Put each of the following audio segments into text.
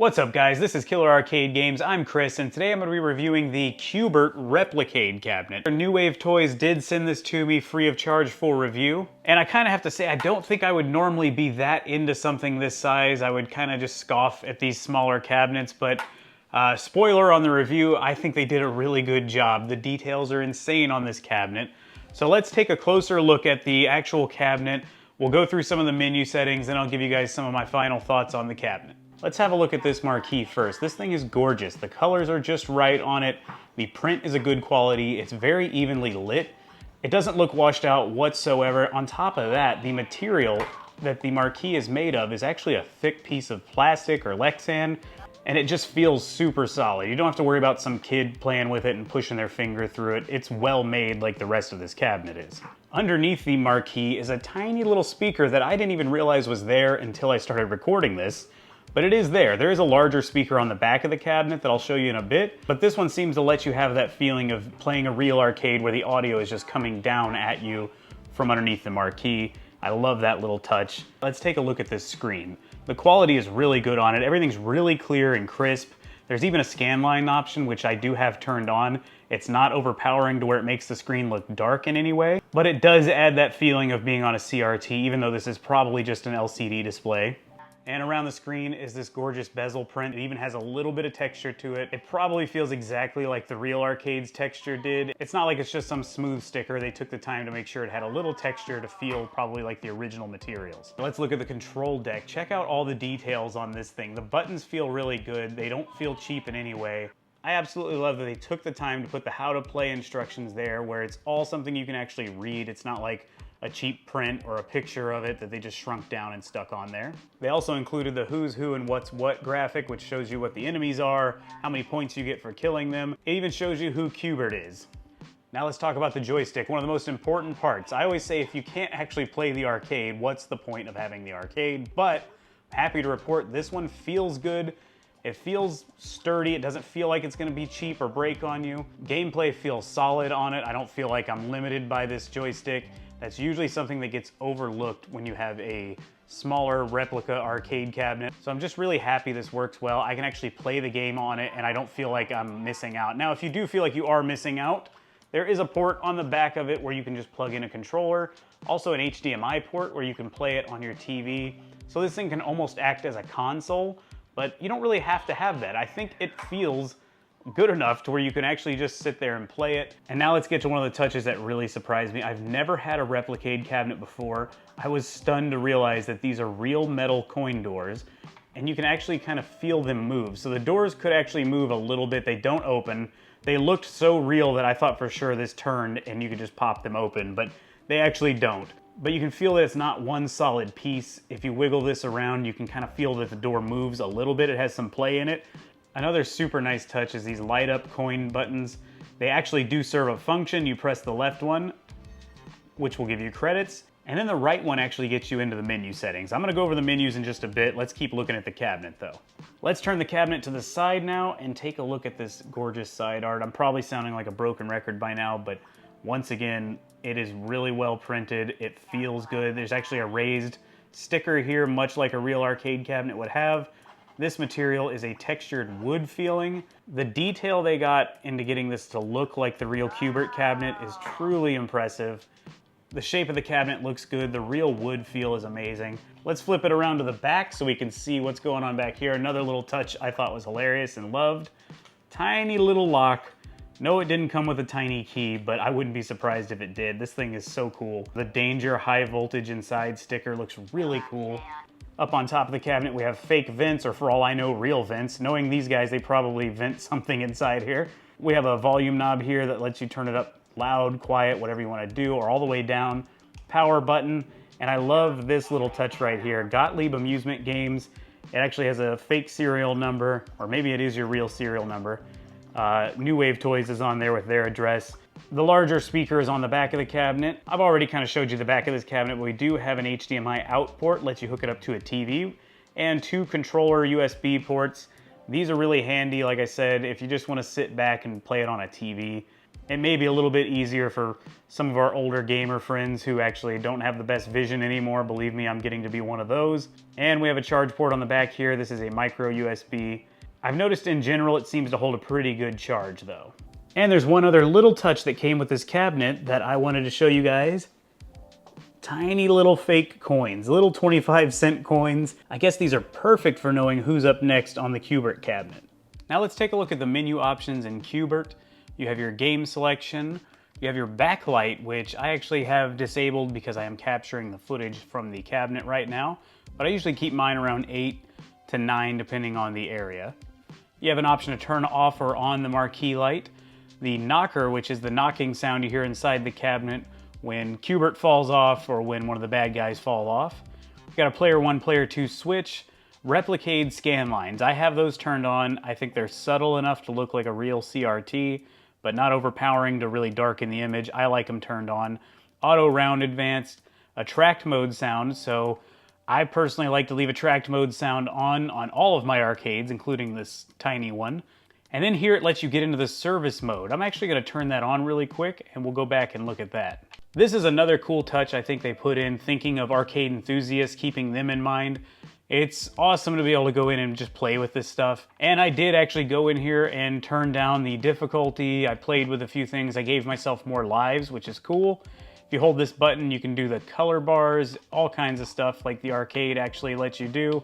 What's up guys, this is Killer Arcade Games, I'm Chris, and today I'm going to be reviewing the Bert Replicade cabinet. New Wave Toys did send this to me free of charge for review, and I kind of have to say I don't think I would normally be that into something this size. I would kind of just scoff at these smaller cabinets, but spoiler on the review, I think they did a really good job. The details are insane on this cabinet. So let's take a closer look at the actual cabinet. We'll go through some of the menu settings, and I'll give you guys some of my final thoughts on the cabinet. Let's have a look at this marquee first. This thing is gorgeous. The colors are just right on it. The print is a good quality. It's very evenly lit. It doesn't look washed out whatsoever. On top of that, the material that the marquee is made of is actually a thick piece of plastic or Lexan, and it just feels super solid. You don't have to worry about some kid playing with it and pushing their finger through it. It's well made like the rest of this cabinet is. Underneath the marquee is a tiny little speaker that I didn't even realize was there until I started recording this. But it is there. There is a larger speaker on the back of the cabinet that I'll show you in a bit, but this one seems to let you have that feeling of playing a real arcade where the audio is just coming down at you from underneath the marquee. I love that little touch. Let's take a look at this screen. The quality is really good on it. Everything's really clear and crisp. There's even a scan line option, which I do have turned on. It's not overpowering to where it makes the screen look dark in any way, but it does add that feeling of being on a CRT, even though this is probably just an LCD display. And around the screen is this gorgeous bezel print. It even has a little bit of texture to it. It probably feels exactly like the real arcade's texture did. It's not like it's just some smooth sticker. They took the time to make sure it had a little texture to feel probably like the original materials. Let's look at the control deck. Check out all the details on this thing. The buttons feel really good. They don't feel cheap in any way. I absolutely love that they took the time to put the how to play instructions there where it's all something you can actually read. It's not like a cheap print or a picture of it that they just shrunk down and stuck on there. They also included the who's who and what's what graphic, which shows you what the enemies are, how many points you get for killing them. It even shows you who Bert is. Now let's talk about the joystick, one of the most important parts. I always say if you can't actually play the arcade, what's the point of having the arcade? But I'm happy to report this one feels good. It feels sturdy. It doesn't feel like it's gonna be cheap or break on you. Gameplay feels solid on it. I don't feel like I'm limited by this joystick. That's usually something that gets overlooked when you have a smaller replica arcade cabinet. So I'm just really happy this works well. I can actually play the game on it and I don't feel like I'm missing out. Now, if you do feel like you are missing out, there is a port on the back of it where you can just plug in a controller. Also an HDMI port where you can play it on your TV. So this thing can almost act as a console, but you don't really have to have that. I think it feels good enough to where you can actually just sit there and play it. And now let's get to one of the touches that really surprised me. I've never had a Replicade cabinet before. I was stunned to realize that these are real metal coin doors, and you can actually kind of feel them move. So the doors could actually move a little bit. They don't open. They looked so real that I thought for sure this turned and you could just pop them open, but they actually don't. But you can feel that it's not one solid piece. If you wiggle this around, you can kind of feel that the door moves a little bit. It has some play in it. Another super nice touch is these light up coin buttons. They actually do serve a function. You press the left one, which will give you credits, and then the right one actually gets you into the menu settings. I'm gonna go over the menus in just a bit. Let's keep looking at the cabinet though. Let's turn the cabinet to the side now and take a look at this gorgeous side art. I'm probably sounding like a broken record by now, but once again, it is really well printed. It feels good. There's actually a raised sticker here, much like a real arcade cabinet would have. This material is a textured wood feeling. The detail they got into getting this to look like the real Bert cabinet is truly impressive. The shape of the cabinet looks good. The real wood feel is amazing. Let's flip it around to the back so we can see what's going on back here. Another little touch I thought was hilarious and loved. Tiny little lock. No, it didn't come with a tiny key, but I wouldn't be surprised if it did. This thing is so cool. The danger high voltage inside sticker looks really cool. Up on top of the cabinet, we have fake vents, or for all I know, real vents. Knowing these guys, they probably vent something inside here. We have a volume knob here that lets you turn it up loud, quiet, whatever you want to do, or all the way down. Power button, and I love this little touch right here. Gottlieb Amusement Games. It actually has a fake serial number, or maybe it is your real serial number. New Wave Toys is on there with their address. The larger speaker is on the back of the cabinet. I've already kind of showed you the back of this cabinet, but we do have an HDMI out port, lets you hook it up to a TV, and 2 controller USB ports. These are really handy, like I said, if you just want to sit back and play it on a TV. It may be a little bit easier for some of our older gamer friends who actually don't have the best vision anymore. Believe me, I'm getting to be one of those. And we have a charge port on the back here. This is a micro USB. I've noticed in general it seems to hold a pretty good charge though. And there's one other little touch that came with this cabinet that I wanted to show you guys. Tiny little fake coins, little 25-cent coins. I guess these are perfect for knowing who's up next on the Q*bert cabinet. Now let's take a look at the menu options in Q*bert. You have your game selection, you have your backlight, which I actually have disabled because I am capturing the footage from the cabinet right now, but I usually keep mine around 8 to 9 depending on the area. You have an option to turn off or on the marquee light. The knocker, which is the knocking sound you hear inside the cabinet when Q*bert falls off or when one of the bad guys fall off. You've got a player 1, player 2 switch. Replicade scan lines. I have those turned on. I think they're subtle enough to look like a real CRT, but not overpowering to really darken the image. I like them turned on. Auto round advanced. Attract mode sound. So I personally like to leave attract mode sound on all of my arcades, including this tiny one. And then here it lets you get into the service mode. I'm actually going to turn that on really quick and we'll go back and look at that. This is another cool touch I think they put in, thinking of arcade enthusiasts, keeping them in mind. It's awesome to be able to go in and just play with this stuff. And I did actually go in here and turn down the difficulty. I played with a few things. I gave myself more lives, which is cool. If you hold this button, you can do the color bars, all kinds of stuff like the arcade actually lets you do.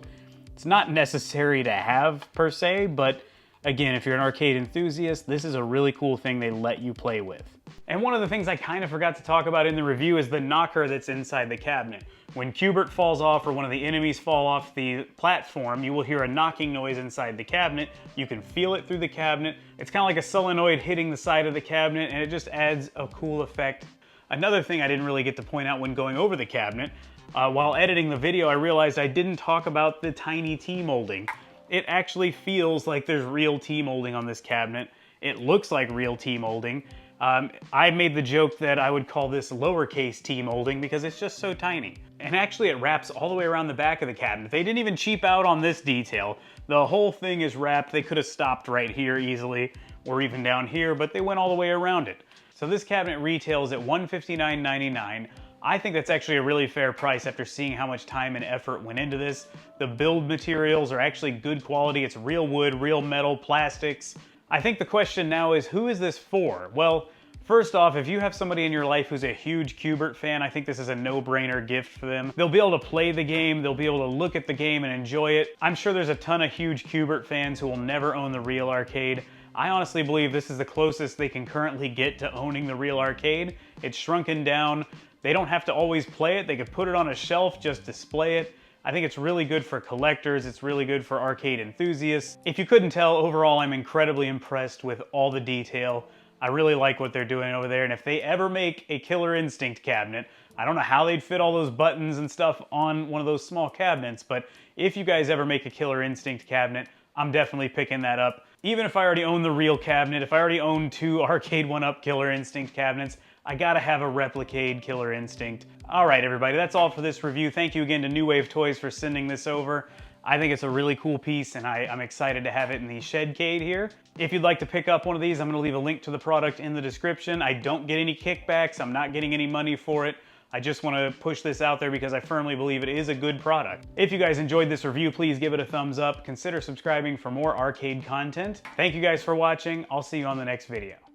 It's not necessary to have per se, but again, if you're an arcade enthusiast, this is a really cool thing they let you play with. And one of the things I kind of forgot to talk about in the review is the knocker that's inside the cabinet. When Q*bert falls off or one of the enemies fall off the platform, you will hear a knocking noise inside the cabinet. You can feel it through the cabinet. It's kind of like a solenoid hitting the side of the cabinet, and it just adds a cool effect. Another thing I didn't really get to point out when going over the cabinet, while editing the video, I realized I didn't talk about the tiny T-molding. It actually feels like there's real T-molding on this cabinet. It looks like real T-molding. I made the joke that I would call this lowercase T-molding because it's just so tiny. And actually it wraps all the way around the back of the cabinet. They didn't even cheap out on this detail. The whole thing is wrapped. They could have stopped right here easily or even down here, but they went all the way around it. So this cabinet retails at $159.99. I think that's actually a really fair price after seeing how much time and effort went into this. The build materials are actually good quality. It's real wood, real metal, plastics. I think the question now is, who is this for? Well, first off, if you have somebody in your life who's a huge Q*bert fan, I think this is a no-brainer gift for them. They'll be able to play the game, they'll be able to look at the game and enjoy it. I'm sure there's a ton of huge Q*bert fans who will never own the real arcade. I honestly believe this is the closest they can currently get to owning the real arcade. It's shrunken down. They don't have to always play it. They could put it on a shelf, just display it. I think it's really good for collectors. It's really good for arcade enthusiasts. If you couldn't tell, overall, I'm incredibly impressed with all the detail. I really like what they're doing over there. And if they ever make a Killer Instinct cabinet, I don't know how they'd fit all those buttons and stuff on one of those small cabinets, but if you guys ever make a Killer Instinct cabinet, I'm definitely picking that up. Even if I already own the real cabinet, if I already own 2 Arcade 1-Up Killer Instinct cabinets, I gotta have a Replicade Killer Instinct. All right, everybody, that's all for this review. Thank you again to New Wave Toys for sending this over. I think it's a really cool piece, and I'm excited to have it in the Shedcade here. If you'd like to pick up one of these, I'm gonna leave a link to the product in the description. I don't get any kickbacks. I'm not getting any money for it. I just want to push this out there because I firmly believe it is a good product. If you guys enjoyed this review, please give it a thumbs up. Consider subscribing for more arcade content. Thank you guys for watching. I'll see you on the next video.